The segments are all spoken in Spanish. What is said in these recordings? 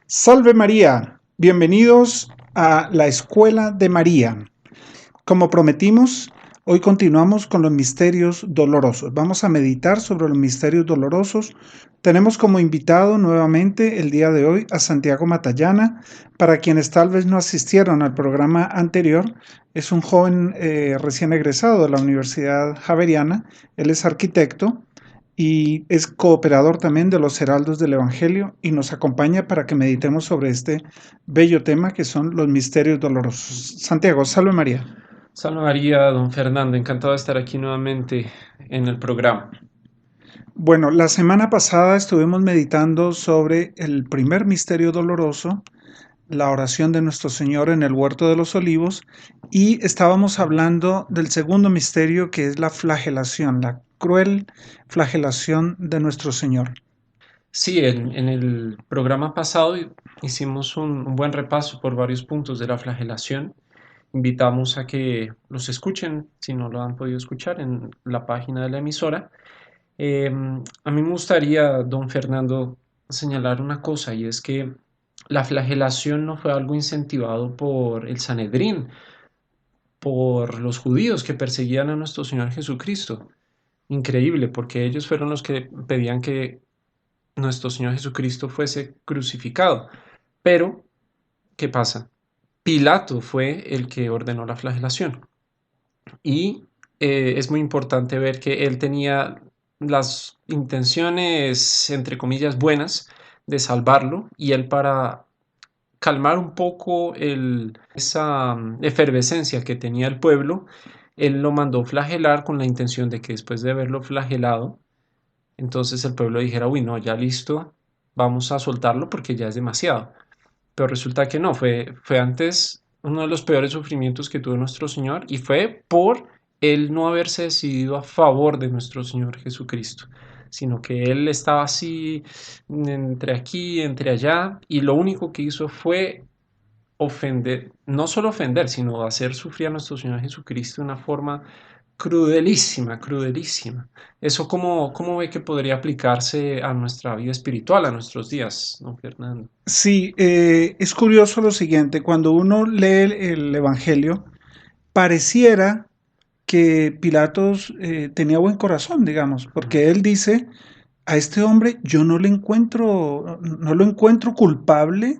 Salve María, bienvenidos a la Escuela de María. Como prometimos, hoy continuamos con los misterios dolorosos. Vamos a meditar sobre los misterios dolorosos. Tenemos como invitado nuevamente el día de hoy a Santiago Matallana. Para quienes tal vez no asistieron al programa anterior, es un joven recién egresado de la Universidad Javeriana. Él es arquitecto y es cooperador también de los Heraldos del Evangelio y nos acompaña para que meditemos sobre este bello tema que son los misterios dolorosos. Santiago, salve María. Salve María, don Fernando, encantado de estar aquí nuevamente en el programa. Bueno, la semana pasada estuvimos meditando sobre el primer misterio doloroso, la oración de nuestro Señor en el Huerto de los Olivos, y estábamos hablando del segundo misterio que es la flagelación, la cruel flagelación de nuestro Señor. Sí, en el programa pasado hicimos un buen repaso por varios puntos de la flagelación. Invitamos a que los escuchen, si no lo han podido escuchar, en la página de la emisora. A mí me gustaría, don Fernando, señalar una cosa, y es que la flagelación no fue algo incentivado por el Sanedrín, por los judíos que perseguían a nuestro Señor Jesucristo. Increíble, porque ellos fueron los que pedían que nuestro Señor Jesucristo fuese crucificado. Pero, ¿qué pasa? Pilato fue el que ordenó la flagelación. Y es muy importante ver que él tenía las intenciones, entre comillas, buenas de salvarlo, y él, para calmar un poco esa efervescencia que tenía el pueblo, él lo mandó flagelar con la intención de que después de haberlo flagelado, entonces el pueblo dijera: uy, no, ya listo, vamos a soltarlo porque ya es demasiado. Pero resulta que no, fue antes uno de los peores sufrimientos que tuvo nuestro Señor, y fue por él no haberse decidido a favor de nuestro Señor Jesucristo, sino que él estaba así entre aquí, entre allá, y lo único que hizo fue ofender, no solo ofender, sino hacer sufrir a nuestro Señor Jesucristo de una forma crudelísima, crudelísima. ¿Eso cómo ve que podría aplicarse a nuestra vida espiritual, a nuestros días, don Fernando? Sí, es curioso lo siguiente, cuando uno lee el Evangelio, pareciera que Pilatos tenía buen corazón, digamos, porque él dice, a este hombre yo no lo encuentro culpable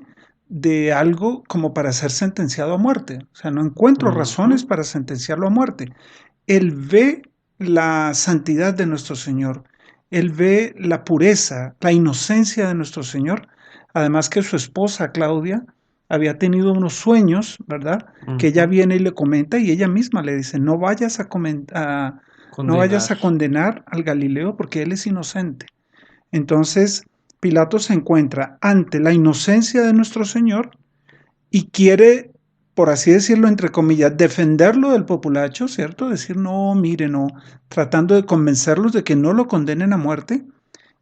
de algo como para ser sentenciado a muerte. O sea, no encuentro razones Ujú. para sentenciarlo a muerte. Él ve la santidad de nuestro Señor, él ve la pureza, la inocencia de nuestro Señor, además que su esposa Claudia había tenido unos sueños, ¿verdad? Que ella Ujú. viene y le comenta y ella misma le dice, no vayas Condenar. a condenar al Galileo porque él es inocente. Entonces, Pilato se encuentra ante la inocencia de nuestro Señor y quiere, por así decirlo, entre comillas, defenderlo del populacho, ¿cierto? Decir, no, mire, no, tratando de convencerlos de que no lo condenen a muerte.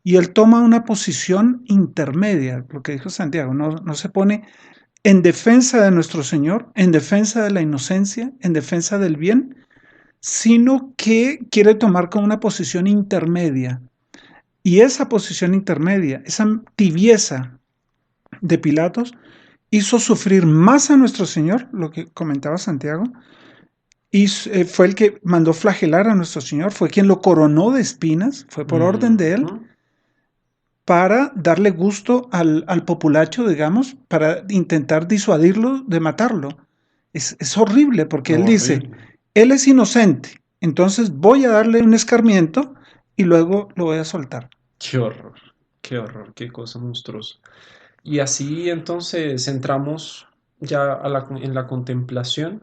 Y él toma una posición intermedia, lo que dijo Santiago, no se pone en defensa de nuestro Señor, en defensa de la inocencia, en defensa del bien, sino que quiere tomar como una posición intermedia. Y esa posición intermedia, esa tibieza de Pilatos, hizo sufrir más a nuestro Señor, lo que comentaba Santiago, y fue el que mandó flagelar a nuestro Señor, fue quien lo coronó de espinas, fue por orden de él, Ujú. para darle gusto al populacho, digamos, para intentar disuadirlo de matarlo. Es horrible porque él dice, Horrible. él es inocente, entonces voy a darle un escarmiento y luego lo voy a soltar. Qué horror, qué cosa monstruosa. Y así entonces entramos ya en la contemplación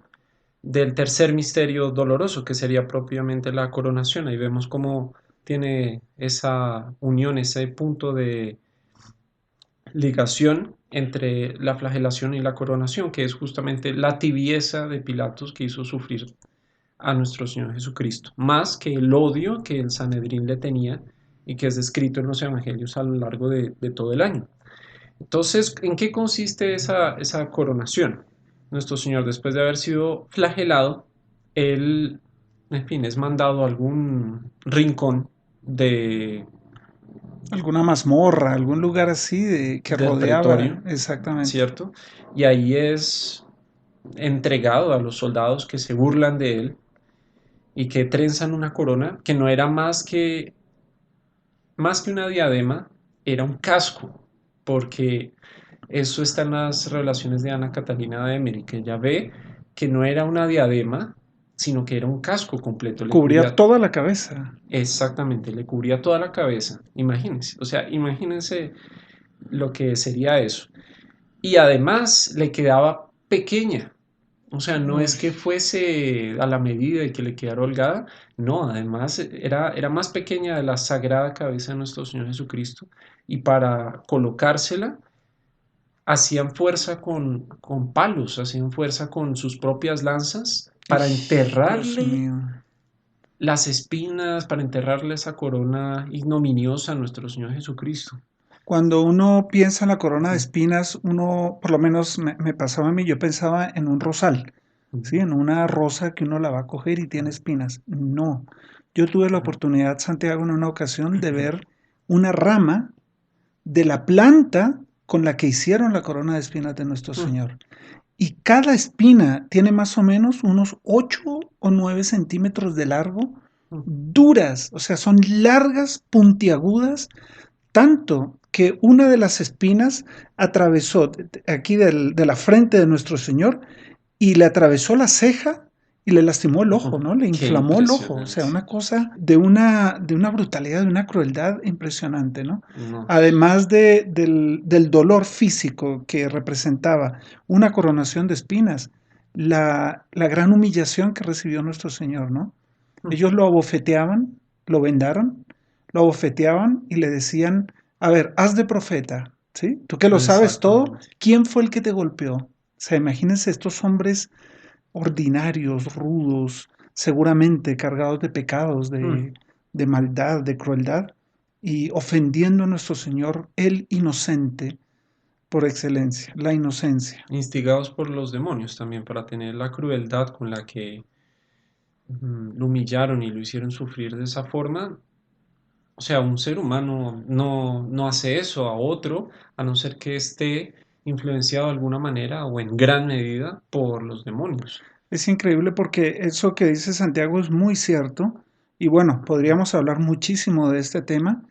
del tercer misterio doloroso, que sería propiamente la coronación. Ahí vemos cómo tiene esa unión, ese punto de ligación entre la flagelación y la coronación, que es justamente la tibieza de Pilatos que hizo sufrir a nuestro Señor Jesucristo, más que el odio que el Sanedrín le tenía y que es descrito en los evangelios a lo largo de todo el año. Entonces, ¿en qué consiste esa coronación? Nuestro Señor, después de haber sido flagelado, él, en fin, es mandado a algún rincón de, Alguna mazmorra, algún lugar así que del rodeaba, pretorio, exactamente. ¿cierto? Y ahí es entregado a los soldados que se burlan de él y que trenzan una corona que no era más que una diadema, era un casco, porque eso está en las revelaciones de Ana Catalina de Emery, que ella ve que no era una diadema, sino que era un casco completo, le Cubría cubría toda la cabeza. exactamente, le cubría toda la cabeza, imagínense, o sea, imagínense lo que sería eso. Y además le quedaba pequeña, o sea, no Uy, es que fuese a la medida y que le quedara holgada, no, además era más pequeña de la sagrada cabeza de nuestro Señor Jesucristo y para colocársela hacían fuerza con palos, hacían fuerza con sus propias lanzas para Dios enterrarle mío. las espinas, para enterrarle esa corona ignominiosa a nuestro Señor Jesucristo. Cuando uno piensa en la corona de espinas, uno, por lo menos me pasaba a mí, yo pensaba en un rosal, ¿sí? En una rosa que uno la va a coger y tiene espinas. No, yo tuve la oportunidad, Santiago, en una ocasión de ver una rama de la planta con la que hicieron la corona de espinas de nuestro Señor. Y cada espina tiene más o menos unos 8 o 9 centímetros de largo, duras, o sea, son largas, puntiagudas, tanto que una de las espinas atravesó aquí de la frente de nuestro Señor y le atravesó la ceja y le lastimó el ojo, ¿no? Le Qué inflamó el ojo. O sea, impresionante. una cosa de una brutalidad, de una crueldad impresionante, ¿no? No. Además del dolor físico que representaba una coronación de espinas, la gran humillación que recibió nuestro Señor, ¿no? Ellos lo abofeteaban, lo vendaron, lo abofeteaban y le decían, a ver, haz de profeta, ¿sí? Tú que lo sabes todo, Exactamente. ¿quién fue el que te golpeó? O sea, imagínense estos hombres ordinarios, rudos, seguramente cargados de pecados, de maldad, de crueldad, y ofendiendo a nuestro Señor, el inocente por excelencia, la inocencia. Instigados por los demonios también para tener la crueldad con la que lo humillaron y lo hicieron sufrir de esa forma. O sea, un ser humano no hace eso a otro, a no ser que esté influenciado de alguna manera o en gran medida por los demonios. Es increíble porque eso que dice Santiago es muy cierto y bueno, podríamos hablar muchísimo de este tema,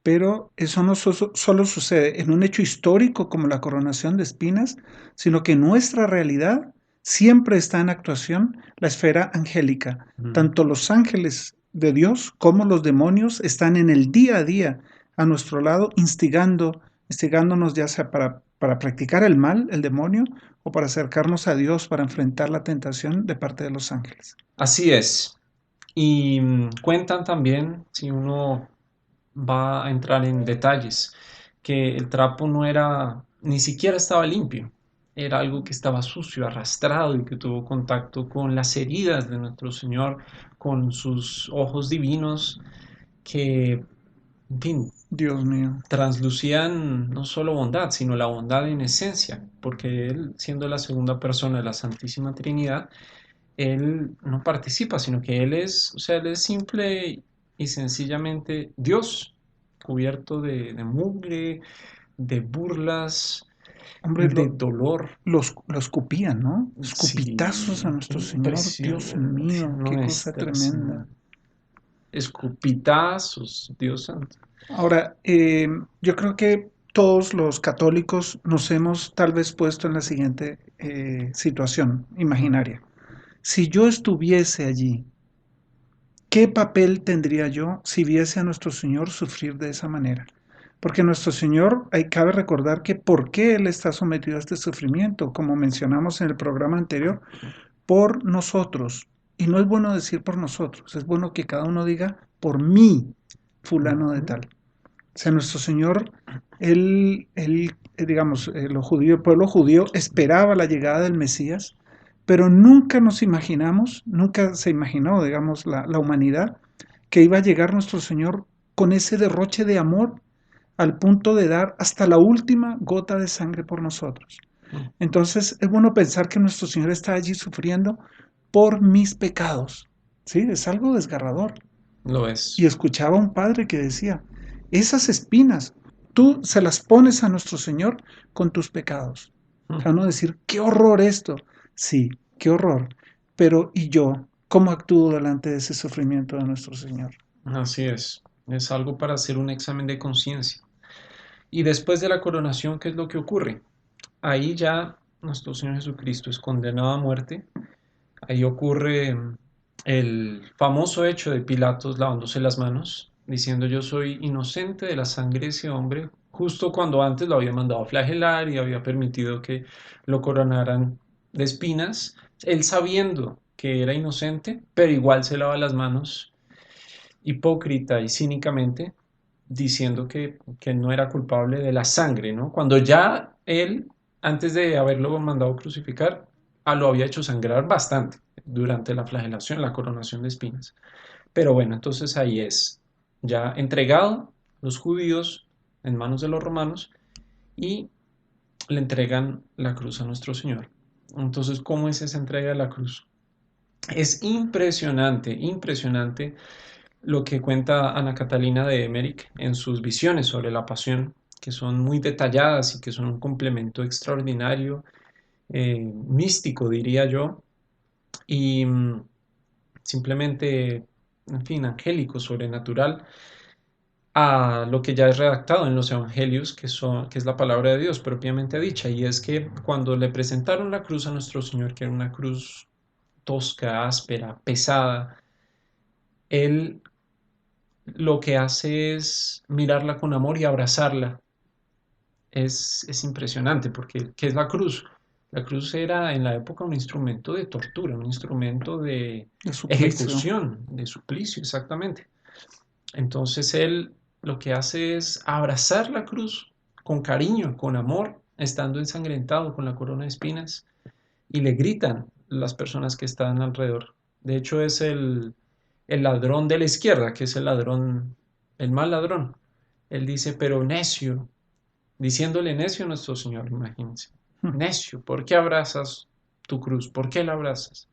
pero eso no solo sucede en un hecho histórico como la coronación de espinas, sino que en nuestra realidad siempre está en actuación la esfera angélica. Mm. Tanto los ángeles de Dios como los demonios están en el día a día a nuestro lado instigándonos ya sea para practicar el mal, el demonio, o para acercarnos a Dios para enfrentar la tentación de parte de los ángeles. Así es. Y cuentan también, si uno va a entrar en detalles, que el trapo no era, ni siquiera estaba limpio, era algo que estaba sucio, arrastrado y que tuvo contacto con las heridas de nuestro Señor, con sus ojos divinos que, en fin, Dios mío. translucían no solo bondad, sino la bondad en esencia, porque Él, siendo la segunda persona de la Santísima Trinidad, Él no participa, sino que Él es, o sea, Él es simple y sencillamente Dios, cubierto de mugre, de burlas, Hombre, de dolor. lo escupían, ¿no? Escupitazos a Sí, qué nuestro Señor. Dios impresionante mío, qué cosa nuestra tremenda. Señora. Escupitazos, Dios santo. Ahora, yo creo que todos los católicos nos hemos tal vez puesto en la siguiente situación imaginaria. Si yo estuviese allí, ¿qué papel tendría yo si viese a nuestro Señor sufrir de esa manera? Porque nuestro Señor, cabe recordar que por qué Él está sometido a este sufrimiento, como mencionamos en el programa anterior, por nosotros. Y no es bueno decir por nosotros, es bueno que cada uno diga por mí, fulano de Ujú. tal. O sea, nuestro Señor, digamos, el pueblo judío esperaba la llegada del Mesías, pero nunca nos imaginamos, nunca se imaginó, digamos, la humanidad, que iba a llegar nuestro Señor con ese derroche de amor al punto de dar hasta la última gota de sangre por nosotros. Entonces es bueno pensar que nuestro Señor está allí sufriendo por mis pecados. Sí, es algo desgarrador. Lo Y es. escuchaba a un padre que decía, esas espinas, tú se las pones a nuestro Señor con tus pecados. O sea, no decir, qué horror esto. Sí, qué horror. Pero ¿y yo? ¿Cómo actúo delante de ese sufrimiento de nuestro Señor? Así es algo para hacer un examen de conciencia. Y después de la coronación, ¿qué es lo que ocurre? Ahí ya nuestro Señor Jesucristo es condenado a muerte. Ahí ocurre el famoso hecho de Pilatos lavándose las manos, diciendo yo soy inocente de la sangre de ese hombre, justo cuando antes lo había mandado a flagelar y había permitido que lo coronaran de espinas, él sabiendo que era inocente, pero igual se lava las manos, hipócrita y cínicamente, diciendo que no era culpable de la sangre, ¿no? Cuando ya él, antes de haberlo mandado crucificar, lo había hecho sangrar bastante durante la flagelación, la coronación de espinas. Pero bueno, entonces ahí es ya entregado los judíos en manos de los romanos y le entregan la cruz a nuestro Señor. Entonces, ¿cómo es esa entrega de la cruz? Es impresionante, impresionante lo que cuenta Ana Catalina de Emmerich en sus visiones sobre la pasión, que son muy detalladas y que son un complemento extraordinario, místico diría yo, y simplemente, en fin, angélico, sobrenatural, a lo que ya es redactado en los evangelios, que es la palabra de Dios propiamente dicha, y es que cuando le presentaron la cruz a nuestro Señor, que era una cruz tosca, áspera, pesada, él lo que hace es mirarla con amor y abrazarla. Es impresionante porque ¿qué es la cruz? La cruz era en la época un instrumento de tortura, un instrumento de De suplicio. ejecución, de suplicio, exactamente. Entonces él lo que hace es abrazar la cruz con cariño, con amor, estando ensangrentado con la corona de espinas, y le gritan las personas que están alrededor. De hecho, es el ladrón de la izquierda, que es el ladrón, el mal ladrón. Él dice, pero necio, diciéndole necio a nuestro Señor, imagínense. Necio, ¿por qué abrazas tu cruz? ¿Por qué la abrazas?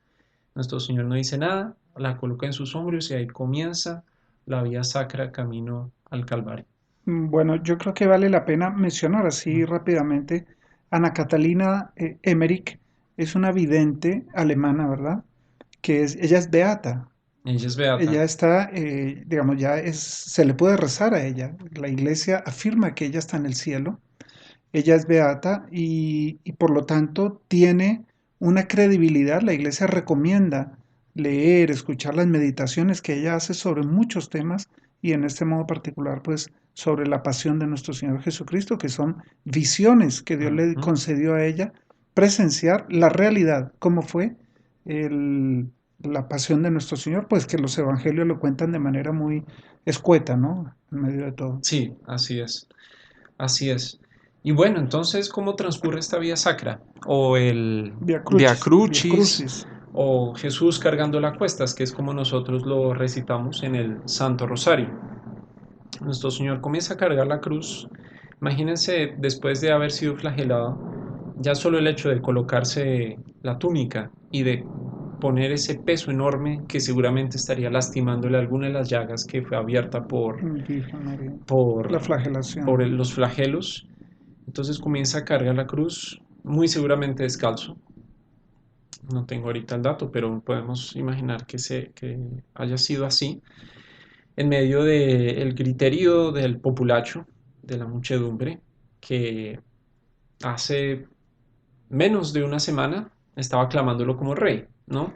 Nuestro Señor no dice nada, la coloca en sus hombros y ahí comienza la vía sacra camino al Calvario. Bueno, yo creo que vale la pena mencionar así rápidamente. Ana Catalina Emmerich es una vidente alemana, ¿verdad? Ella es beata. Ella es beata. Ella está, digamos, se le puede rezar a ella. La iglesia afirma que ella está en el cielo. Ella es beata y por lo tanto tiene una credibilidad. La iglesia recomienda leer, escuchar las meditaciones que ella hace sobre muchos temas y en este modo particular, pues, sobre la pasión de nuestro Señor Jesucristo, que son visiones que Dios le Ujú. concedió a ella, presenciar la realidad, cómo fue el, la pasión de nuestro Señor, pues que los evangelios lo cuentan de manera muy escueta, ¿no? En medio de todo. Sí, así es. Así es. Y bueno, entonces, ¿cómo transcurre esta vía sacra? O el Via Via Crucis, Via Crucis, Crucis. o Jesús cargando la cuestas, que es como nosotros lo recitamos en el Santo Rosario. Nuestro Señor comienza a cargar la cruz. Imagínense, después de haber sido flagelado, ya solo el hecho de colocarse la túnica y de poner ese peso enorme que seguramente estaría lastimándole alguna de las llagas que fue abierta Virgen María. La por, flagelación. los flagelos. Entonces comienza a cargar la cruz, muy seguramente descalzo. No tengo ahorita el dato, pero podemos imaginar que haya sido así. En medio del griterío del populacho, de la muchedumbre, que hace menos de una semana estaba aclamándolo como rey, ¿no?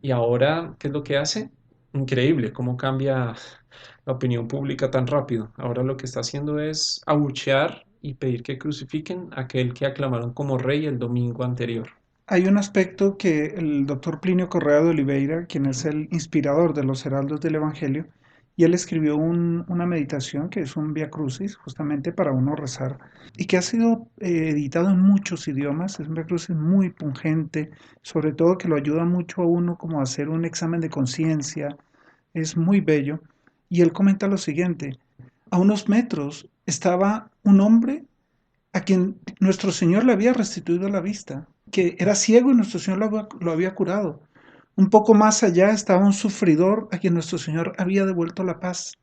Y ahora, ¿qué es lo que hace? Increíble cómo cambia la opinión pública tan rápido. Ahora lo que está haciendo es abuchear y pedir que crucifiquen a aquel que aclamaron como rey el domingo anterior. Hay un aspecto que el doctor Plinio Correa de Oliveira, quien es el inspirador de los heraldos del Evangelio, y él escribió una meditación que es un Via Crucis, justamente para uno rezar, y que ha sido editado en muchos idiomas. Es un Via Crucis muy pungente, sobre todo que lo ayuda mucho a uno como a hacer un examen de conciencia. Es muy bello. Y él comenta lo siguiente: a unos metros estaba un hombre a quien nuestro Señor le había restituido la vista, que era ciego y nuestro Señor lo había curado. Un poco más allá estaba un sufridor a quien nuestro Señor había devuelto la paz.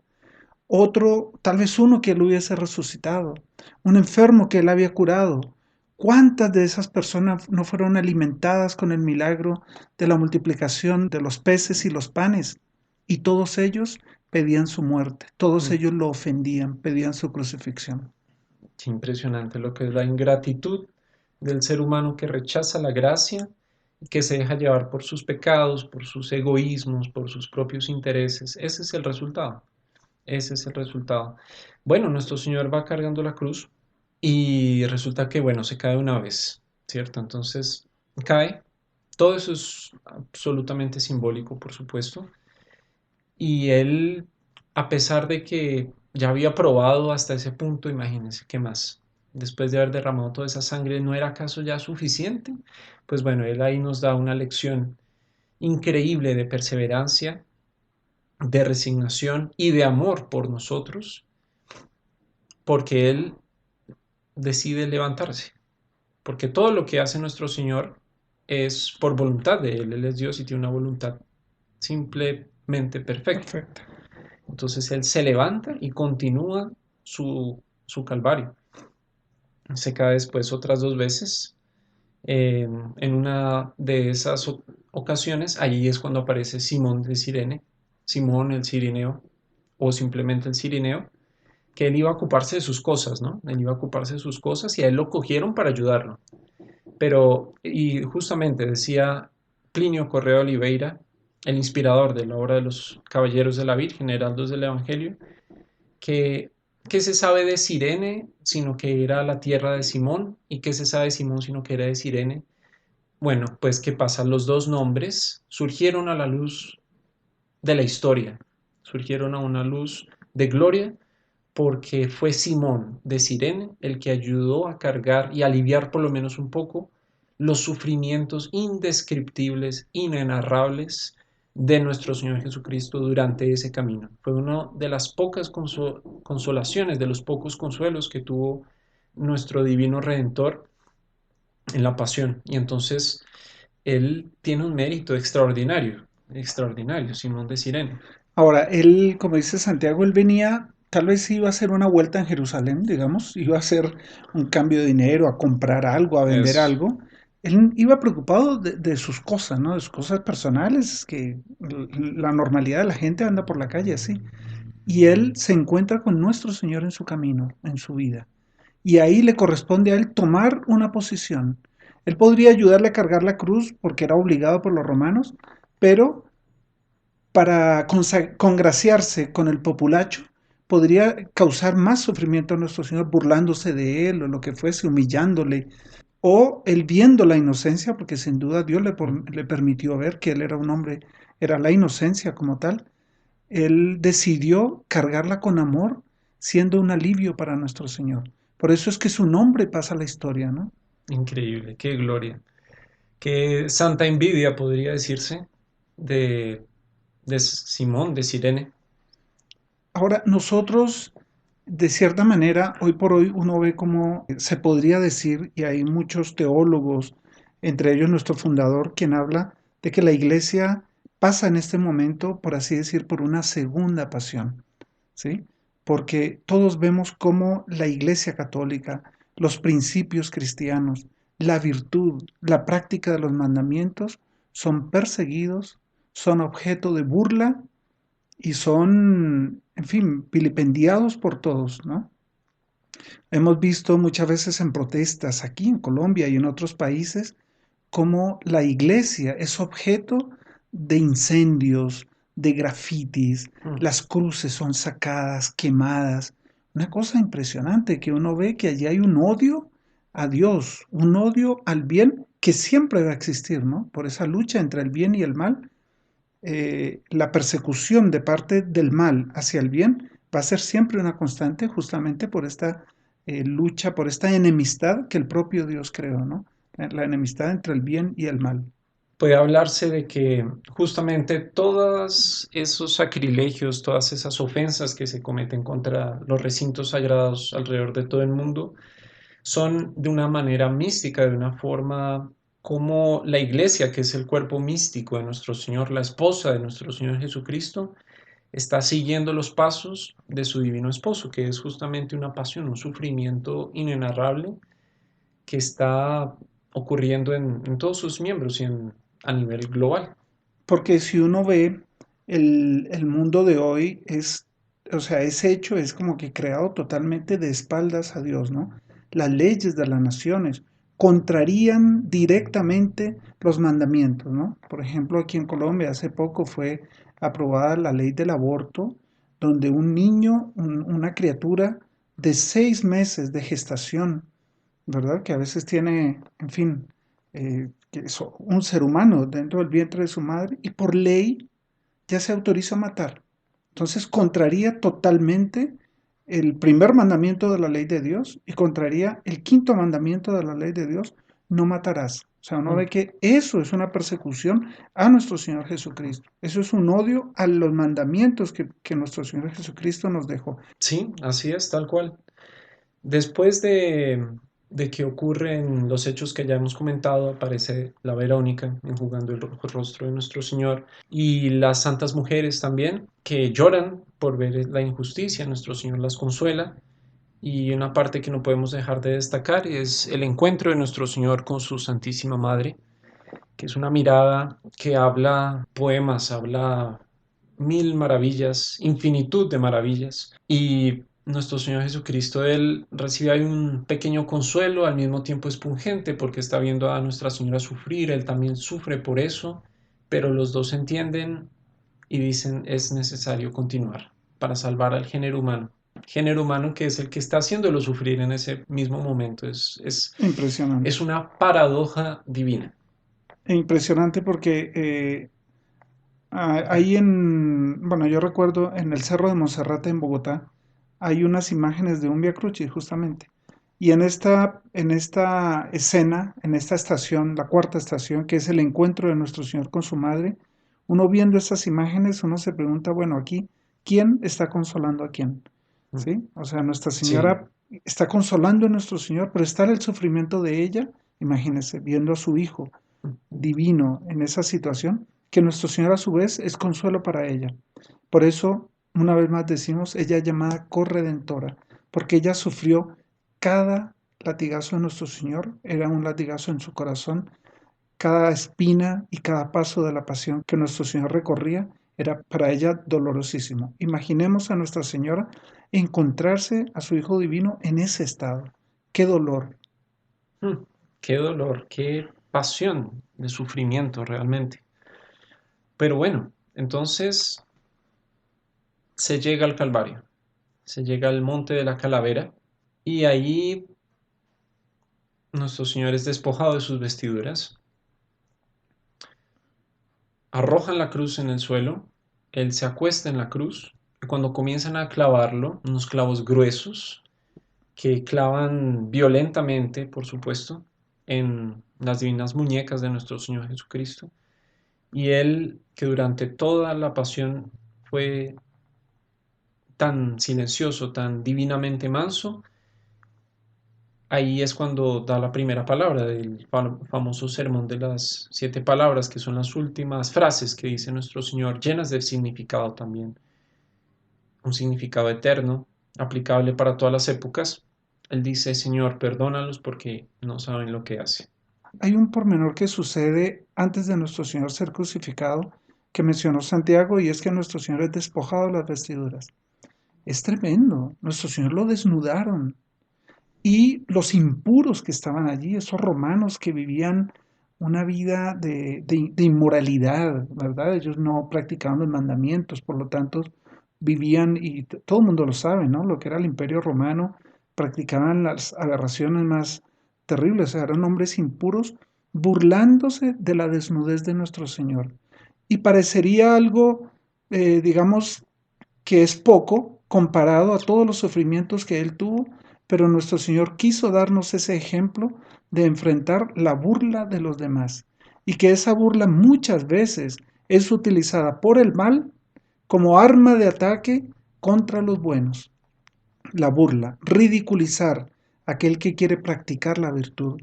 otro, tal vez uno que él hubiese resucitado, un enfermo que él había curado. ¿Cuántas de esas personas no fueron alimentadas con el milagro de la multiplicación de los peces y los panes? Y todos ellos pedían su muerte, todos Mm, ellos lo ofendían, pedían su crucifixión. qué impresionante lo que es la ingratitud del ser humano que rechaza la gracia y que se deja llevar por sus pecados, por sus egoísmos, por sus propios intereses. Ese es el resultado. Ese es el resultado. Bueno, nuestro Señor va cargando la cruz y resulta que, bueno, se cae una vez, ¿cierto? Entonces, cae. Todo eso es absolutamente simbólico, por supuesto. Y él, a pesar de que ya había probado hasta ese punto, imagínense qué más. Después de haber derramado toda esa sangre, ¿no era acaso ya suficiente? Pues bueno, él ahí nos da una lección increíble de perseverancia, de resignación y de amor por nosotros, porque él decide levantarse. Porque todo lo que hace nuestro Señor es por voluntad de Él. Él es Dios y tiene una voluntad simplemente perfecta. Perfecto. Entonces Él se levanta y continúa su calvario. Se cae después otras dos veces. En una de esas ocasiones, allí es cuando aparece Simón de Cirene, Simón el Cirineo, o simplemente el Cirineo, que él iba a ocuparse de sus cosas, ¿no? Él iba a ocuparse de sus cosas y a él lo cogieron para ayudarlo. Pero, y justamente decía Plinio Correo de Oliveira, el inspirador de la obra de los Caballeros de la Virgen, Heraldos del Evangelio, que, que se sabe de Cirene, sino que era la tierra de Simón, y que se sabe de Simón, sino que era de Cirene. Bueno, pues ¿qué pasa? Los dos nombres surgieron a la luz de la historia, surgieron a una luz de gloria, porque fue Simón de Cirene el que ayudó a cargar y aliviar por lo menos un poco los sufrimientos indescriptibles, inenarrables de nuestro Señor Jesucristo durante ese camino. Fue una de las pocas consolaciones, de los pocos consuelos que tuvo nuestro divino Redentor en la pasión. Y entonces él tiene un mérito extraordinario, extraordinario, Simón de Cirene. Ahora, él, como dice Santiago, él venía, tal vez iba a hacer una vuelta en Jerusalén, digamos, iba a hacer un cambio de dinero, a comprar algo, a vender Es algo. Él iba preocupado de sus cosas, ¿no? De sus cosas personales, que la normalidad de la gente anda por la calle así. Y él se encuentra con nuestro Señor en su camino, en su vida. Y ahí le corresponde a él tomar una posición. Él podría ayudarle a cargar la cruz porque era obligado por los romanos, pero para congraciarse con el populacho, podría causar más sufrimiento a nuestro Señor burlándose de él o lo que fuese, humillándole, o él viendo la inocencia, porque sin duda Dios le permitió ver que él era un hombre, era la inocencia como tal, él decidió cargarla con amor, siendo un alivio para nuestro Señor. Por eso es que su nombre pasa a la historia, ¿no? increíble, qué gloria. Qué santa envidia podría decirse de, de Simón de Cirene. Ahora, nosotros, de cierta manera, hoy por hoy uno ve como se podría decir, y hay muchos teólogos, entre ellos nuestro fundador, quien habla de que la iglesia pasa en este momento, por así decir, por una segunda pasión, ¿sí? Porque todos vemos cómo la iglesia católica, los principios cristianos, la virtud, la práctica de los mandamientos son perseguidos, son objeto de burla y son, en fin, vilipendiados por todos, ¿no? Hemos visto muchas veces en protestas aquí en Colombia y en otros países cómo la iglesia es objeto de incendios, de grafitis, Mm, las cruces son sacadas, quemadas. Una cosa impresionante que uno ve que allí hay un odio a Dios, un odio al bien que siempre va a existir, ¿no? Por esa lucha entre el bien y el mal, la persecución de parte del mal hacia el bien va a ser siempre una constante justamente por esta lucha, por esta enemistad que el propio Dios creó, ¿no? La enemistad entre el bien y el mal. puede hablarse de que justamente todos esos sacrilegios, todas esas ofensas que se cometen contra los recintos sagrados alrededor de todo el mundo, son de una manera mística, de una forma como la iglesia, que es el cuerpo místico de nuestro Señor, la esposa de nuestro Señor Jesucristo, está siguiendo los pasos de su divino esposo, que es justamente una pasión, un sufrimiento inenarrable que está ocurriendo en todos sus miembros y a nivel global. Porque si uno ve el mundo de hoy o sea, es hecho, es como que creado totalmente de espaldas a Dios, ¿no? Las leyes de las naciones contrarían directamente los mandamientos, ¿no? Por ejemplo, aquí en Colombia hace poco fue aprobada la ley del aborto, donde un niño, una criatura de 6 meses de gestación, ¿verdad? Que a veces tiene, en fin, que es un ser humano dentro del vientre de su madre y por ley ya se autoriza a matar. Entonces contraría totalmente el primer mandamiento de la ley de Dios y contraría el quinto mandamiento de la ley de Dios, no matarás. O sea, uno ve Mm. que eso es una persecución a nuestro Señor Jesucristo. Eso es un odio a los mandamientos que nuestro Señor Jesucristo nos dejó. Sí, así es, tal cual. Después de que ocurren los hechos que ya hemos comentado, aparece la Verónica enjugando el rostro de nuestro Señor y las santas mujeres también que lloran por ver la injusticia, nuestro Señor las consuela. Y una parte que no podemos dejar de destacar es el encuentro de nuestro Señor con su Santísima Madre, que es una mirada que habla poemas, habla mil maravillas, infinitud de maravillas. Y nuestro Señor Jesucristo, Él recibe ahí un pequeño consuelo, al mismo tiempo es pungente porque está viendo a Nuestra Señora sufrir, Él también sufre por eso, pero los dos se entienden y dicen es necesario continuar para salvar al género humano que es el que está haciéndolo sufrir en ese mismo momento. Es Impresionante. una paradoja divina. Impresionante porque ahí bueno, yo recuerdo en el Cerro de Monserrate en Bogotá, hay unas imágenes de un Vía Crucis justamente. Y en esta escena, en esta estación, la cuarta estación, que es el encuentro de nuestro Señor con su madre, uno viendo esas imágenes, uno se pregunta, bueno, aquí, ¿quién está consolando a quién? ¿Sí? O sea, Nuestra Sí, Señora está consolando a nuestro Señor, pero está el sufrimiento de ella, imagínense, viendo a su Hijo divino en esa situación, que nuestro Señor a su vez es consuelo para ella. Por eso, una vez más decimos, ella es llamada corredentora, porque ella sufrió cada latigazo de nuestro Señor, era un latigazo en su corazón, cada espina y cada paso de la pasión que nuestro Señor recorría era para ella dolorosísimo. Imaginemos a Nuestra Señora encontrarse a su Hijo Divino en ese estado. ¡Qué dolor! mm, qué dolor, qué pasión de sufrimiento realmente. Pero bueno, entonces se llega al Calvario, se llega al monte de la calavera y ahí nuestro Señor es despojado de sus vestiduras, arrojan la cruz en el suelo, Él se acuesta en la cruz y cuando comienzan a clavarlo, unos clavos gruesos que clavan violentamente, por supuesto, en las divinas muñecas de nuestro Señor Jesucristo, y Él, que durante toda la pasión fue tan silencioso, tan divinamente manso, ahí es cuando da la primera palabra del famoso sermón de las 7 palabras, que son las últimas frases que dice nuestro Señor, llenas de significado también, un significado eterno, aplicable para todas las épocas. Él dice, Señor, perdónalos porque no saben lo que hacen. Hay un pormenor que sucede antes de nuestro Señor ser crucificado que mencionó Santiago y es que nuestro Señor es despojado de las vestiduras. Es tremendo. Nuestro Señor lo desnudaron. Y los impuros que estaban allí, esos romanos que vivían una vida de inmoralidad, ¿verdad? Ellos no practicaban los mandamientos, por lo tanto, vivían, y todo el mundo lo sabe, ¿no? Lo que era el imperio romano, practicaban las aberraciones más terribles, o sea, eran hombres impuros burlándose de la desnudez de nuestro Señor. Y parecería algo, digamos, que es poco comparado a todos los sufrimientos que él tuvo, pero nuestro Señor quiso darnos ese ejemplo de enfrentar la burla de los demás y que esa burla muchas veces es utilizada por el mal como arma de ataque contra los buenos. La burla, ridiculizar a aquel que quiere practicar la virtud,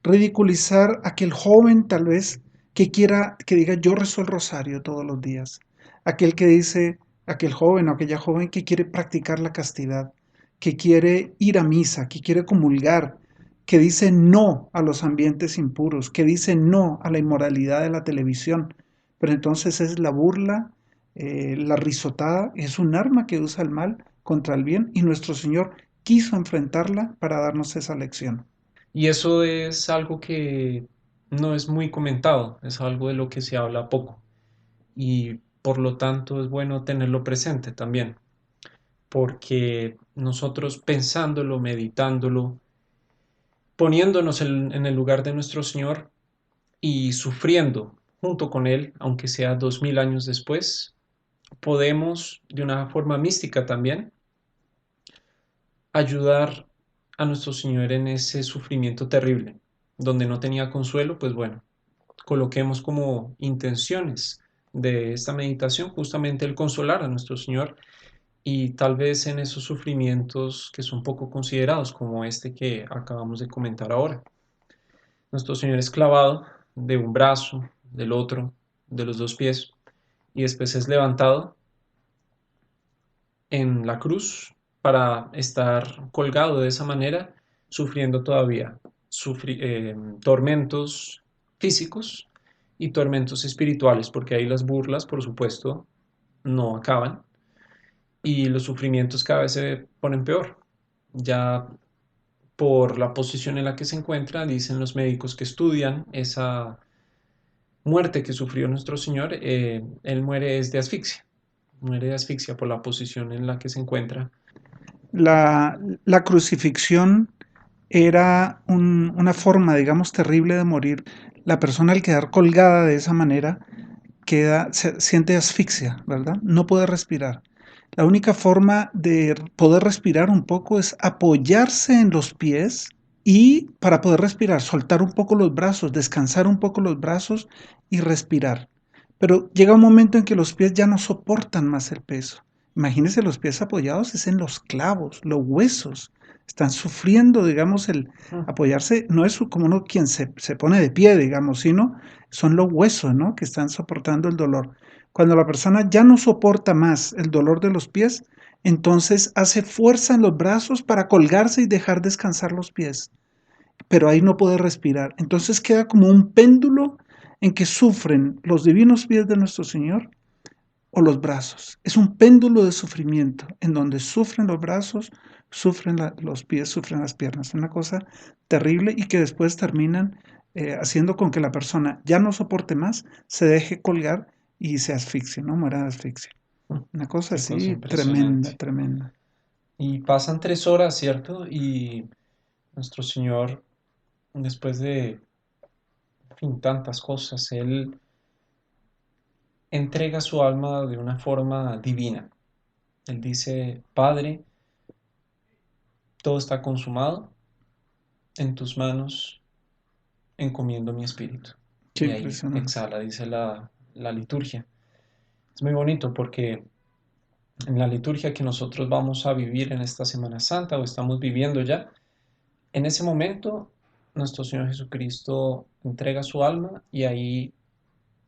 ridiculizar a aquel joven tal vez que quiera, que diga yo rezo el rosario todos los días, aquel que dice aquel joven o aquella joven que quiere practicar la castidad, que quiere ir a misa, que quiere comulgar, que dice no a los ambientes impuros, que dice no a la inmoralidad de la televisión. Pero entonces es la burla, la risotada, es un arma que usa el mal contra el bien y nuestro Señor quiso enfrentarla para darnos esa lección. Y eso es algo que no es muy comentado, es algo de lo que se habla poco y por lo tanto es bueno tenerlo presente también, porque nosotros pensándolo, meditándolo, poniéndonos en el lugar de nuestro Señor y sufriendo junto con Él, aunque sea 2000 años después, podemos de una forma mística también ayudar a nuestro Señor en ese sufrimiento terrible, donde no tenía consuelo, pues bueno, coloquemos como intenciones de esta meditación justamente el consolar a nuestro Señor y tal vez en esos sufrimientos que son poco considerados, como este que acabamos de comentar ahora. Nuestro Señor es clavado de un brazo, del otro, de los dos pies, y después es levantado en la cruz para estar colgado de esa manera, sufriendo todavía tormentos físicos y tormentos espirituales, porque ahí las burlas, por supuesto, no acaban y los sufrimientos cada vez se ponen peor. Ya por la posición en la que se encuentra, dicen los médicos que estudian esa muerte que sufrió nuestro Señor, él muere de asfixia por la posición en la que se encuentra. La crucifixión era una forma, digamos, terrible de morir. La persona al quedar colgada de esa manera siente asfixia, ¿verdad? No puede respirar. La única forma de poder respirar un poco es apoyarse en los pies y para poder respirar, soltar un poco los brazos, descansar un poco los brazos y respirar. Pero llega un momento en que los pies ya no soportan más el peso. Imagínense los pies apoyados, es en los clavos, los huesos. Están sufriendo, digamos, el apoyarse, no es como uno quien se pone de pie, digamos, sino son los huesos, ¿no? Que están soportando el dolor. Cuando la persona ya no soporta más el dolor de los pies, entonces hace fuerza en los brazos para colgarse y dejar descansar los pies, pero ahí no puede respirar. Entonces queda como un péndulo en que sufren los divinos pies de nuestro Señor o los brazos. Es un péndulo de sufrimiento en donde sufren los brazos, sufren los pies, sufren las piernas. Una cosa terrible y que después terminan haciendo con que la persona ya no soporte más, se deje colgar y se asfixie, ¿no? Muera de asfixia. Una cosa Qué cosa así tremenda, impresionante. tremenda. Y pasan 3 horas, ¿cierto? Y nuestro Señor, después de, en fin, tantas cosas, Él entrega su alma de una forma divina. Él dice, Padre, todo está consumado, en tus manos encomiendo mi espíritu. Qué Y ahí impresionante. exhala, dice la liturgia. Es muy bonito porque en la liturgia que nosotros vamos a vivir en esta Semana Santa o estamos viviendo ya, en ese momento nuestro Señor Jesucristo entrega su alma y ahí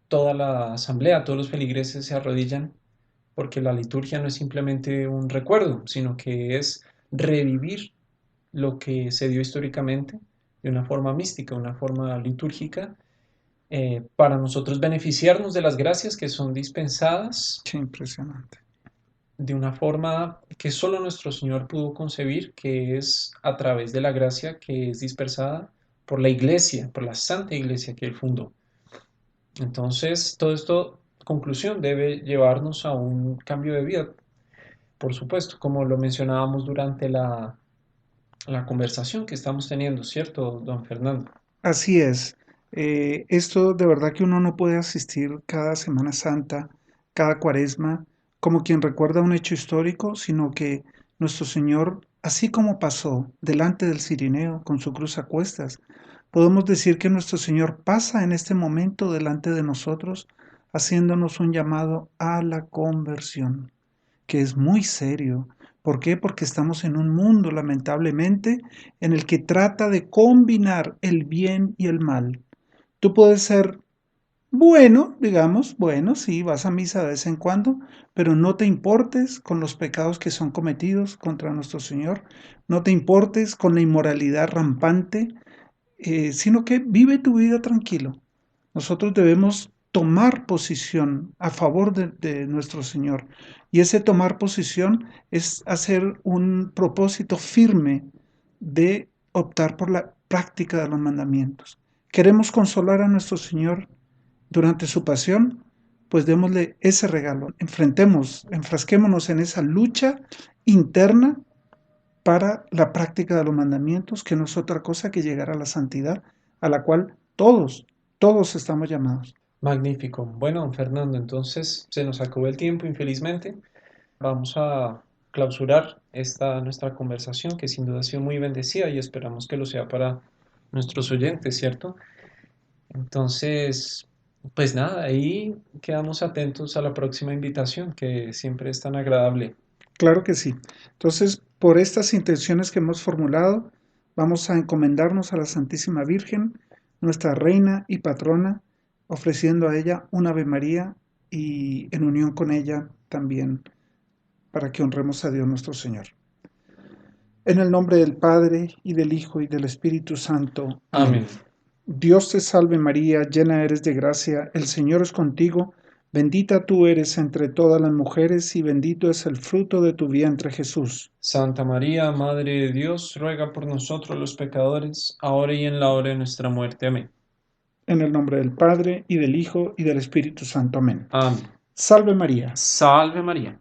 toda la asamblea, todos los feligreses se arrodillan porque la liturgia no es simplemente un recuerdo, sino que es revivir lo que se dio históricamente de una forma mística, una forma litúrgica, para nosotros beneficiarnos de las gracias que son dispensadas Qué impresionante. de una forma que solo nuestro Señor pudo concebir, que es a través de la gracia que es dispersada por la iglesia, por la santa iglesia que Él fundó. Entonces, todo esto, conclusión, debe llevarnos a un cambio de vida, por supuesto, como lo mencionábamos durante la conversación que estamos teniendo, ¿cierto, don Fernando? Así es. Esto de verdad que uno no puede asistir cada Semana Santa, cada Cuaresma, como quien recuerda un hecho histórico, sino que nuestro Señor, así como pasó delante del Cirineo con su cruz a cuestas, podemos decir que nuestro Señor pasa en este momento delante de nosotros, haciéndonos un llamado a la conversión, que es muy serio. ¿Por qué? Porque estamos en un mundo, lamentablemente, en el que trata de combinar el bien y el mal. Tú puedes ser Bueno, digamos, bueno, sí, vas a misa de vez en cuando, pero no te importes con los pecados que son cometidos contra nuestro Señor, no te importes con la inmoralidad rampante, sino que vive tu vida tranquilo. Nosotros debemos tomar posición a favor de nuestro Señor. Y ese tomar posición es hacer un propósito firme de optar por la práctica de los mandamientos. ¿Queremos consolar a nuestro Señor durante su pasión? Pues démosle ese regalo. Enfrasquémonos en esa lucha interna para la práctica de los mandamientos, que no es otra cosa que llegar a la santidad, a la cual todos estamos llamados. Magnífico. Bueno, Fernando, entonces se nos acabó el tiempo, infelizmente. Vamos a clausurar esta nuestra conversación, que sin duda ha sido muy bendecida y esperamos que lo sea para nuestros oyentes, ¿cierto? Entonces, pues nada, ahí quedamos atentos a la próxima invitación, que siempre es tan agradable. Claro que sí. Entonces, por estas intenciones que hemos formulado, vamos a encomendarnos a la Santísima Virgen, nuestra reina y patrona, ofreciendo a ella un Ave María y en unión con ella también para que honremos a Dios nuestro Señor. En el nombre del Padre, y del Hijo, y del Espíritu Santo. Amén. Amén. Dios te salve María, llena eres de gracia, el Señor es contigo, bendita tú eres entre todas las mujeres, y bendito es el fruto de tu vientre Jesús. Santa María, Madre de Dios, ruega por nosotros los pecadores, ahora y en la hora de nuestra muerte. Amén. En el nombre del Padre, y del Hijo, y del Espíritu Santo. Amén. Amén. Salve María. Salve María.